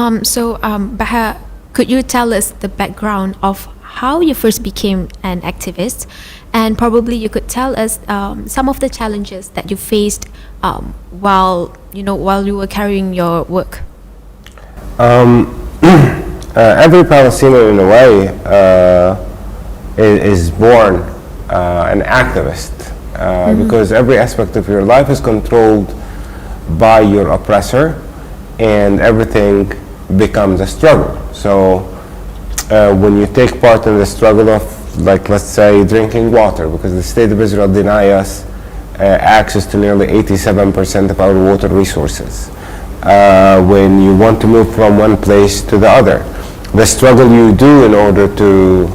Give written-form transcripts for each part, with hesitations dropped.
Baha, could you tell us the background of how you first became an activist, and probably you could tell us some of the challenges that you faced while you were carrying your work? Every Palestinian, in a way, is born an activist because every aspect of your life is controlled by your oppressor, and everything becomes a struggle. So when you take part in the struggle of, like, let's say, drinking water, because the state of Israel deny us access to nearly 87% of our water resources. When you want to move from one place to the other, the struggle you do in order to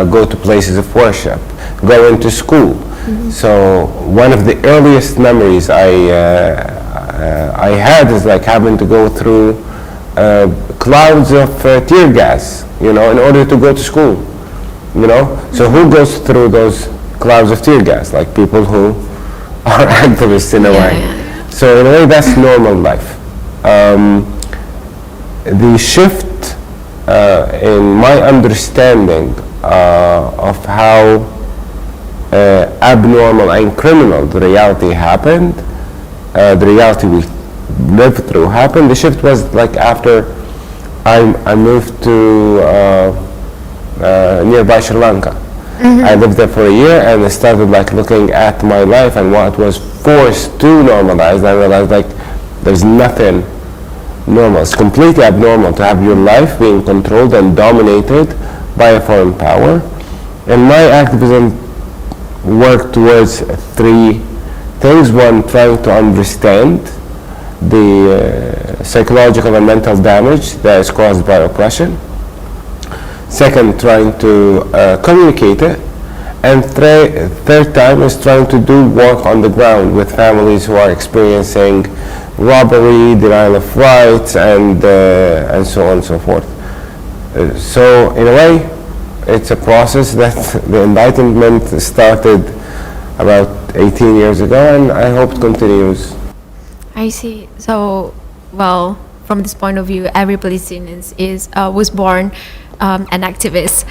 go to places of worship, go into school. So one of the earliest memories I had is like having to go through clouds of tear gas, in order to go to school, So who goes through those clouds of tear gas? Like people who are activists in a way. So in a way, that's normal life. The shift in my understanding of how abnormal and criminal the reality happened, the reality we lived through happened. The shift was like after I moved to nearby Sri Lanka. I lived there for a year, and I started like looking at my life and what was forced to normalize. And I realized like there's nothing normal. It's completely abnormal to have your life being controlled and dominated by a foreign power. And my activism worked towards three things. One, trying to understand the psychological and mental damage that is caused by oppression. Second, trying to communicate it. And third time is trying to do work on the ground with families who are experiencing robbery, denial of rights, and so on and so forth. So in a way, it's a process that the Enlightenment started about 18 years ago, and I hope it continues. I see. So, well, from this point of view, every Palestinian was born an activist.